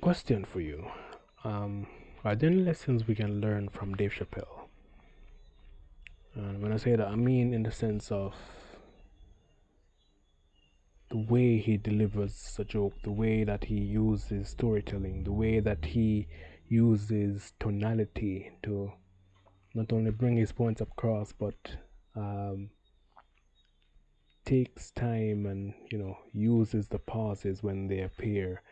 question for you. Are there any lessons we can learn from Dave Chappelle? And when I say that, I mean in the sense of the way he delivers a joke, the way that he uses storytelling, the way that he uses tonality to not only bring his points across, but um, takes time and uses the pauses when they appear,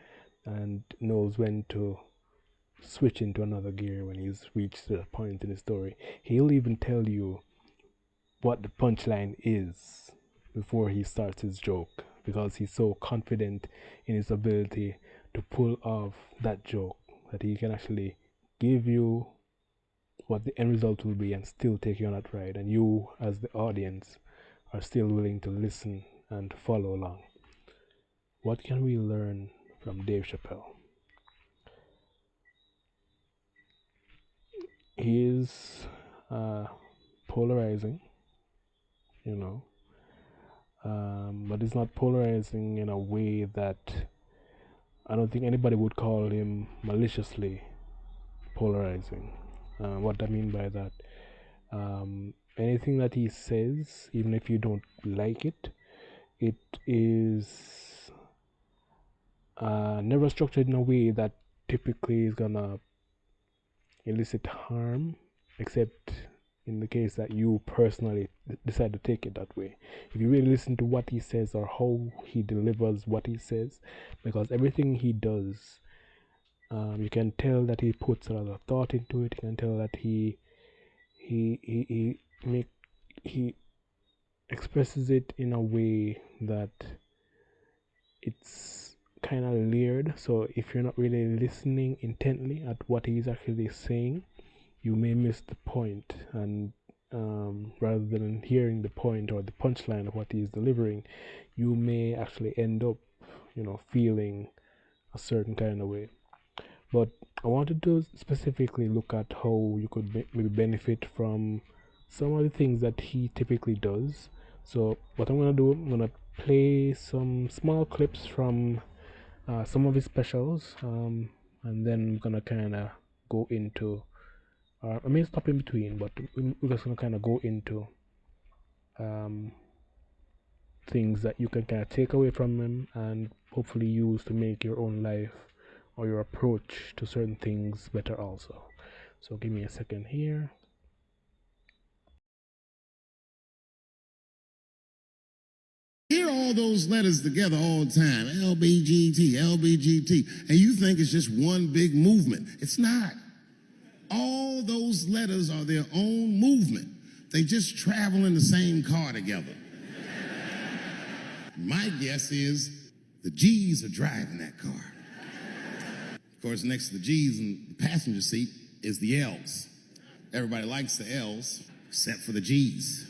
and knows when to switch into another gear when he's reached a point in the story. He'll even tell you what the punchline is before he starts his joke, because he's so confident in his ability to pull off that joke that he can actually give you what the end result will be and still take you on that ride, and you as the audience are still willing to listen and follow along. What can we learn from Dave Chappelle? He is polarizing, but he's not polarizing in a way that I don't think anybody would call him maliciously polarizing. What I mean by that, anything that he says, even if you don't like it, it is never structured in a way that typically is gonna elicit harm, except in the case that you personally decide to take it that way. If you really listen to what he says or how he delivers what he says, because everything he does, you can tell that he puts a lot of thought into it. You can tell that he expresses it in a way that it's kind of layered. So if you're not really listening intently at what he's actually saying, you may miss the point, and rather than hearing the point or the punchline of what he's delivering, you may actually end up, feeling a certain kind of way. But I wanted to specifically look at how you could maybe benefit from some of the things that he typically does. So what I'm gonna do, I'm gonna play some small clips from some of his specials, and then I'm gonna kind of go into I may stop in between, but we're just gonna kind of go into things that you can kind of take away from him and hopefully use to make your own life or your approach to certain things better also. So give me a second here. Hear all those letters together all the time, LBGT, LBGT, and you think it's just one big movement. It's not. All those letters are their own movement. They just travel in the same car together. My guess is the G's are driving that car. Of course, next to the G's in the passenger seat is the L's. Everybody likes the L's, except for the G's.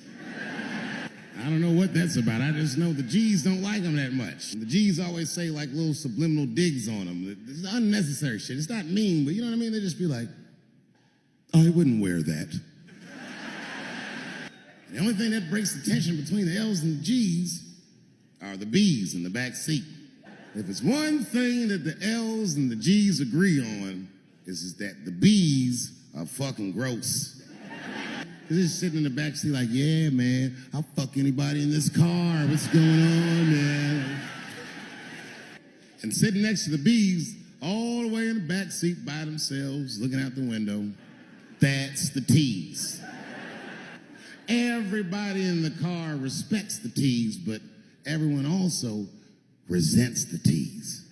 I don't know what that's about. I just know the G's don't like them that much. The G's always say like little subliminal digs on them. It's unnecessary shit. It's not mean, but you know what I mean? They just be like, I wouldn't wear that. The only thing that breaks the tension between the L's and the G's are the B's in the back seat. If it's one thing that the L's and the G's agree on, is that the B's are fucking gross. They're just sitting in the back seat like, yeah, man, I'll fuck anybody in this car. What's going on, man? And sitting next to the B's, all the way in the back seat by themselves, looking out the window, that's the T's. Everybody in the car respects the T's, but everyone also resents the T's.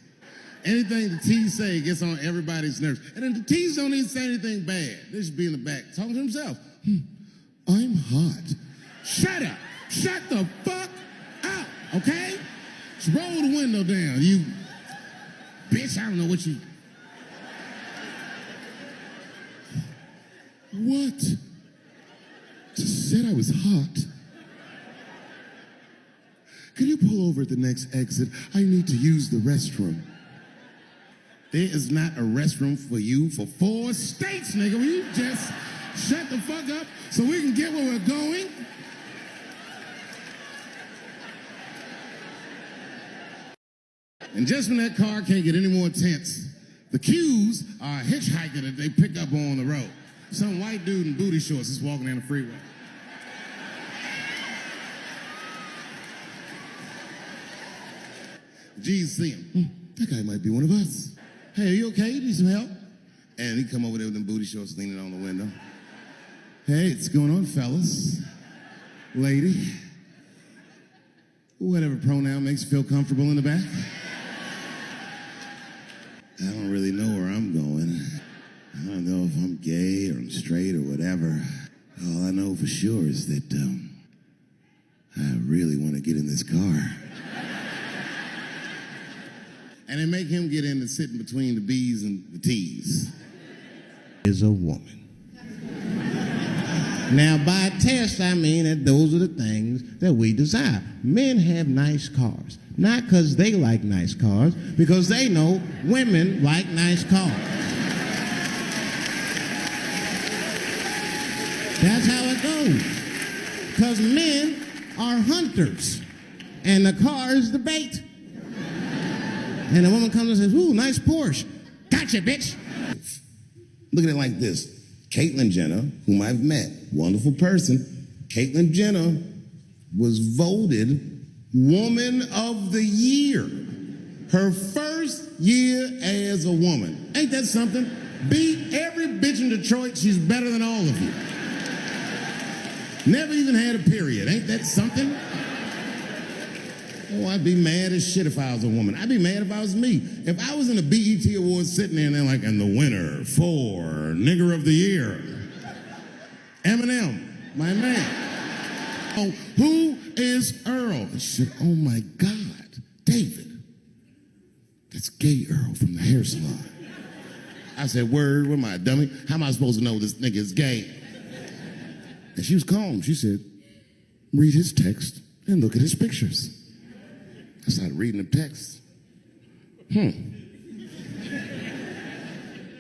Anything the T's say gets on everybody's nerves. And then the T's don't even say anything bad. They just be in the back talking to themselves. I'm hot. Shut up. Shut the fuck up, okay? Just roll the window down, you bitch. I don't know what you... What? Just said I was hot. Could you pull over at the next exit? I need to use the restroom. There is not a restroom for you for 4 states, nigga. Will you just shut the fuck up so we can get where we're going? And just when that car can't get any more tense, The Q's are a hitchhiker that they pick up on the road. Some white dude in booty shorts is walking down the freeway. Jesus see him. That guy might be one of us. Hey, are you okay? Need some help? And he come over there with them booty shorts leaning on the window. Hey, what's going on, fellas? Lady. Whatever pronoun makes you feel comfortable in the back. I don't really know where I'm going. I don't know if I'm gay or I'm straight or whatever. All I know for sure is that I really want to get in this car. And they make him get in and sit in between the B's and the T's. Is a woman. Now, by test, I mean that those are the things that we desire. Men have nice cars. Not because they like nice cars, because they know women like nice cars. That's how it goes. Because men are hunters, and the car is the bait. And the woman comes and says, ooh, nice Porsche. Gotcha, bitch. Look at it like this. Caitlyn Jenner, whom I've met, wonderful person, Caitlyn Jenner was voted Woman of the Year. Her first year as a woman. Ain't that something? Beat every bitch in Detroit. She's better than all of you. Never even had a period. Ain't that something? Oh, I'd be mad as shit if I was a woman. I'd be mad if I was me. If I was in a BET Awards sitting there and they're like, and the winner for Nigger of the Year, Eminem, my man. Oh, who is Earl? I said, oh my God, David. That's gay Earl from the hair salon. I said, word, what am I, dummy? How am I supposed to know this nigga is gay? And she was calm. She said, read his text and look at his pictures. I started reading the text.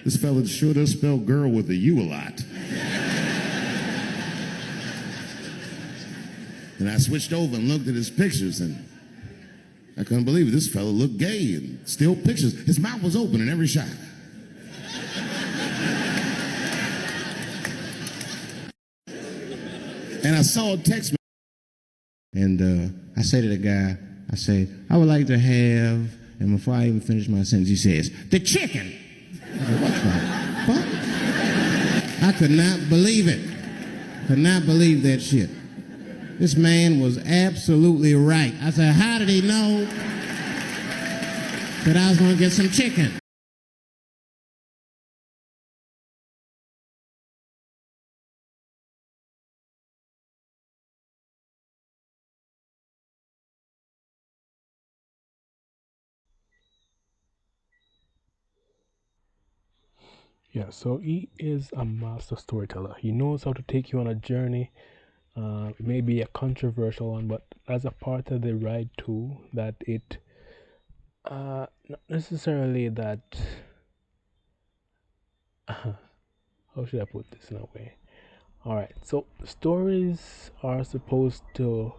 This fella sure does spell girl with a U a lot. And I switched over and looked at his pictures, and I couldn't believe it. This fella looked gay and still pictures. His mouth was open in every shot. And I saw a text. And I say to the guy, I say, I would like to have, and before I even finish my sentence, he says, the chicken. I said, what the fuck? I could not believe it. Could not believe that shit. This man was absolutely right. I said, how did he know that I was going to get some chicken? Yeah, so he is a master storyteller. He knows how to take you on a journey. It may be a controversial one, but as a part of the ride too, that it not necessarily that how should I put this in a way? Alright, so stories are supposed to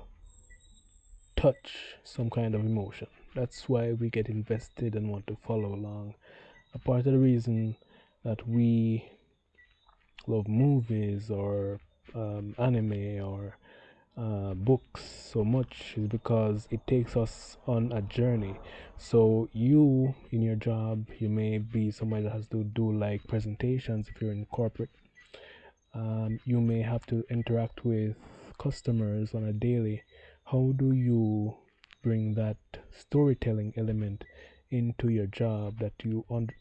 touch some kind of emotion. That's why we get invested and want to follow along. A part of the reason that we love movies or anime or books so much is because it takes us on a journey. So you in your job, you may be somebody that has to do like presentations if you're in corporate. You may have to interact with customers on a daily. How do you bring that storytelling element into your job, that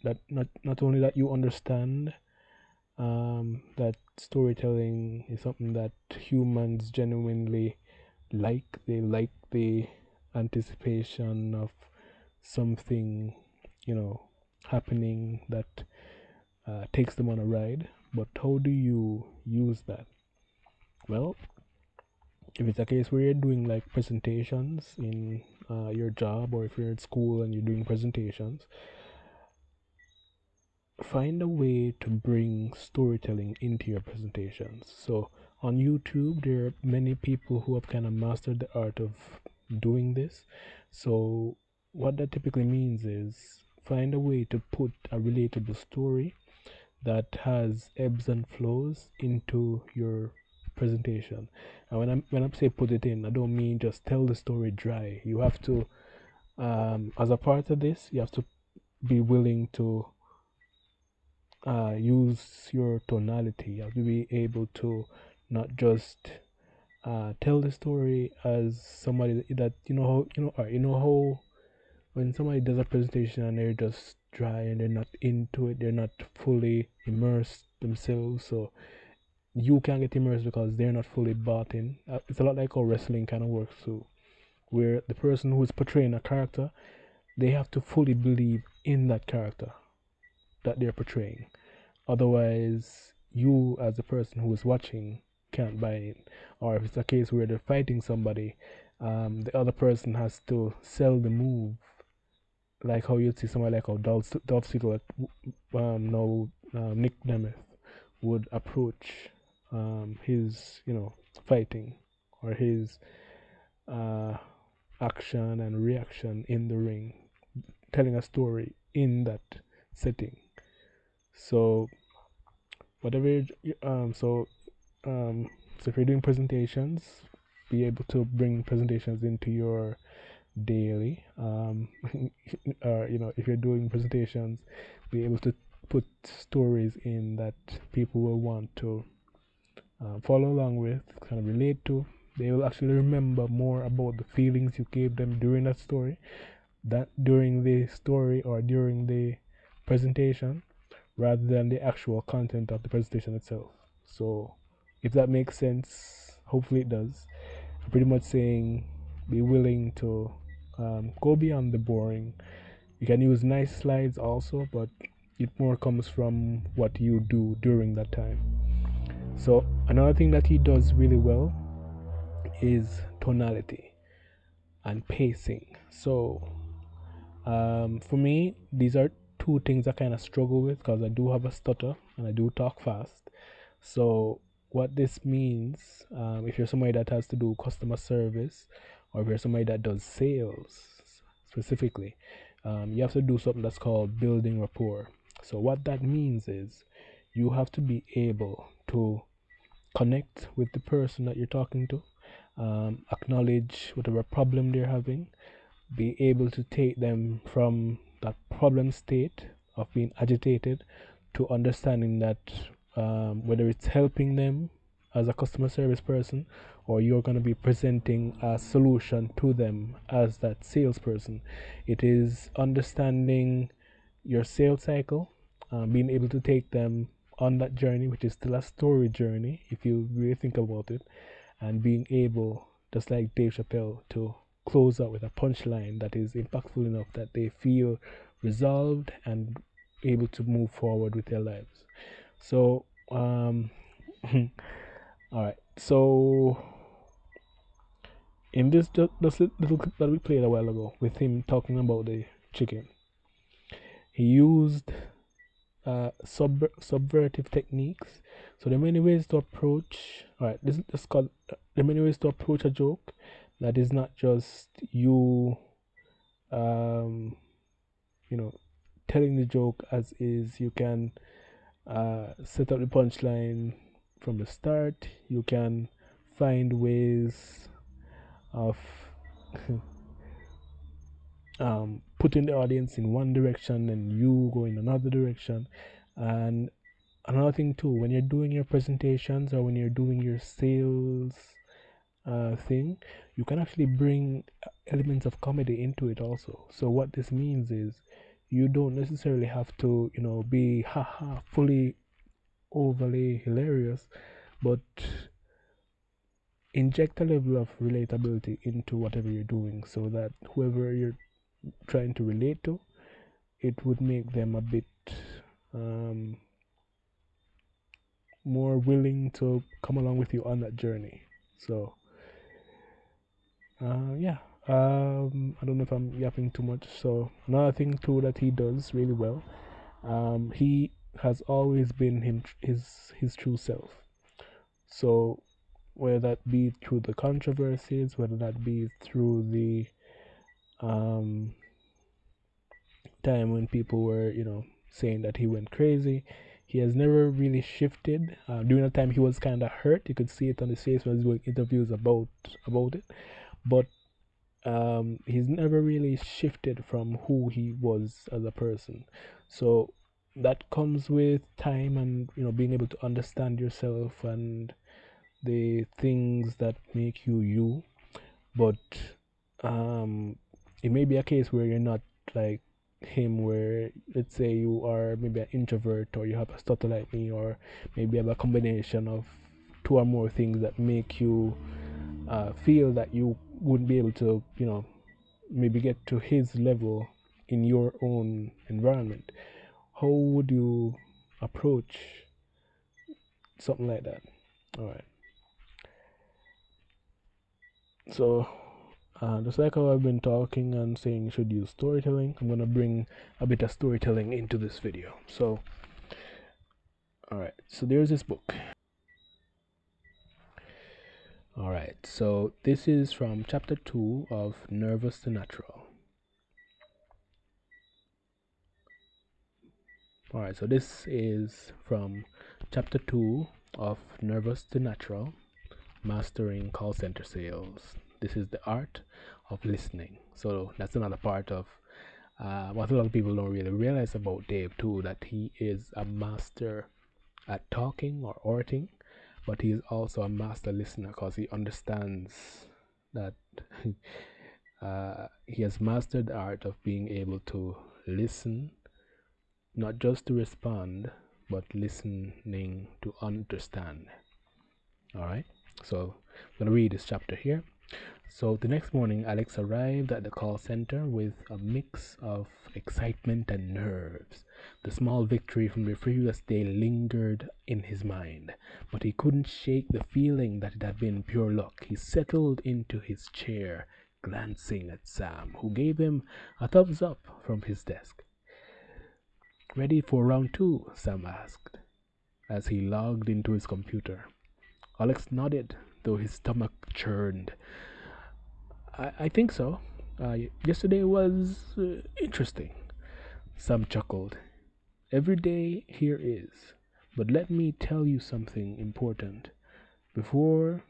that not only that you understand that storytelling is something that humans genuinely like. They like the anticipation of something, happening that takes them on a ride. But how do you use that? Well, if it's a case where you're doing like presentations in your job, or if you're at school and you're doing presentations, find a way to bring storytelling into your presentations. So on YouTube, there are many people who have kind of mastered the art of doing this. So what that typically means is, find a way to put a relatable story that has ebbs and flows into your presentation. And when I say put it in, I don't mean just tell the story dry. You have to, as a part of this, you have to be willing to use your tonality. You have to be able to not just tell the story as somebody that you know how when somebody does a presentation and they're just dry and they're not into it, they're not fully immersed themselves. So you can't get immersed because they're not fully bought in. It's a lot like how wrestling kind of works too, where the person who is portraying a character, they have to fully believe in that character that they're portraying. Otherwise, you as the person who is watching can't buy it. Or if it's a case where they're fighting somebody, the other person has to sell the move, like how you'd see somebody like how Dolph Ziggler, now Nick Nemeth would approach his fighting or his uh, action and reaction in the ring, telling a story in that setting. So whatever so if you're doing presentations, be able to bring presentations into your daily or if you're doing presentations, be able to put stories in that people will want to follow along with, kind of relate to. They will actually remember more about the feelings you gave them during that story, that during the story or during the presentation, rather than the actual content of the presentation itself. So if that makes sense, hopefully it does. I'm pretty much saying be willing to go beyond the boring. You can use nice slides also, but it more comes from what you do during that time. So another thing that he does really well is tonality and pacing. So for me, these are two things I kind of struggle with because I do have a stutter and I do talk fast. So what this means, if you're somebody that has to do customer service, or if you're somebody that does sales specifically, you have to do something that's called building rapport. So what that means is you have to be able to connect with the person that you're talking to, acknowledge whatever problem they're having, be able to take them from that problem state of being agitated to understanding that whether it's helping them as a customer service person or you're going to be presenting a solution to them as that salesperson, it is understanding your sales cycle, being able to take them on that journey, which is still a story journey if you really think about it, and being able, just like Dave Chappelle, to close out with a punchline that is impactful enough that they feel resolved and able to move forward with their lives. So, all right. So, in this little clip that we played a while ago with him talking about the chicken, he used subvertive techniques. So there are many ways to approach. All right, this is called. There are many ways to approach a joke that is not just you, um, telling the joke as is. You can set up the punchline from the start. You can find ways of putting the audience in one direction and you go in another direction. And another thing too, when you're doing your presentations or when you're doing your sales thing, you can actually bring elements of comedy into it also. So what this means is you don't necessarily have to be haha fully overly hilarious, but inject a level of relatability into whatever you're doing so that whoever you're trying to relate to, it would make them a bit um, more willing to come along with you on that journey. So yeah, I don't know if I'm yapping too much. So another thing too that he does really well, he has always been his true self. So whether that be through the controversies, whether that be through the time when people were, saying that he went crazy. He has never really shifted. During the time he was kind of hurt, you could see it on his face when he was doing interviews about it. But he's never really shifted from who he was as a person. So that comes with time and being able to understand yourself and the things that make you you. But it may be a case where you're not like him, where let's say you are maybe an introvert or you have a stutter like me, or maybe have a combination of two or more things that make you feel that you wouldn't be able to maybe get to his level in your own environment. How would you approach something like that? All right. So, just like how I've been talking and saying you should use storytelling, I'm gonna bring a bit of storytelling into this video. So, all right. So there's this book. All right. So this is from chapter 2 of Nervous to Natural. All right. So this is from chapter 2 of Nervous to Natural, Mastering Call Center Sales. This is the art of listening. So that's another part of what a lot of people don't really realize about Dave too, that he is a master at talking or orating, but he is also a master listener because he understands that he has mastered the art of being able to listen, not just to respond, but listening to understand. All right, so I'm going to read this chapter here. So the next morning, Alex arrived at the call center with a mix of excitement and nerves. The small victory from the previous day lingered in his mind, but he couldn't shake the feeling that it had been pure luck. He settled into his chair, glancing at Sam, who gave him a thumbs up from his desk. "Ready for round 2?" Sam asked, as he logged into his computer. Alex nodded, though his stomach churned. I think so. Yesterday was interesting. Sam chuckled. Every day here is. But let me tell you something important. Before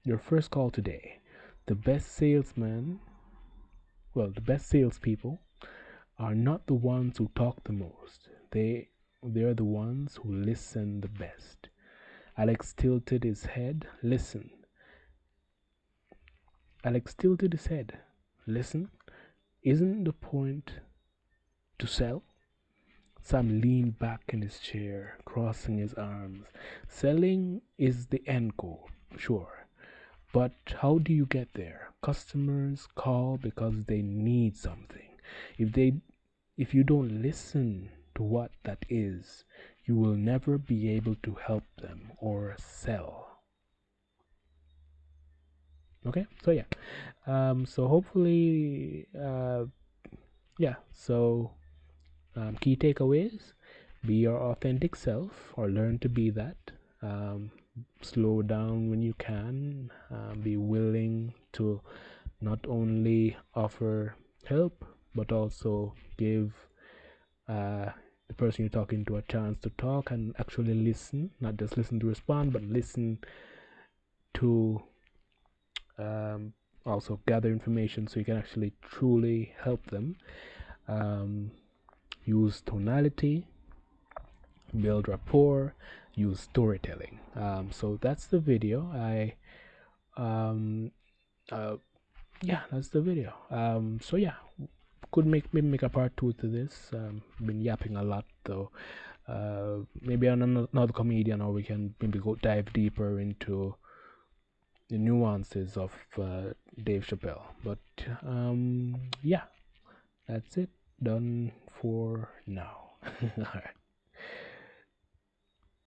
your first call today, the best salespeople are not the ones who talk the most. They're the ones who listen the best. Alex tilted his head. Listen. Listen, isn't the point to sell? Sam leaned back in his chair, crossing his arms. Selling is the end goal, sure. But how do you get there? Customers call because they need something. If you don't listen to what that is, you will never be able to help them or sell. Okay, so yeah. So hopefully, key takeaways: be your authentic self, or learn to be that. Slow down when you can. Be willing to not only offer help, but also give the person you're talking to a chance to talk and actually listen. Not just listen to respond, but listen to also gather information so you can actually truly help them. Use tonality, build rapport, use storytelling. So that's the video. That's the video. Could maybe make a part 2 to this. Been yapping a lot though. Maybe on another comedian, or we can maybe go dive deeper into the nuances of Dave Chappelle. But that's it. Done for now. All right.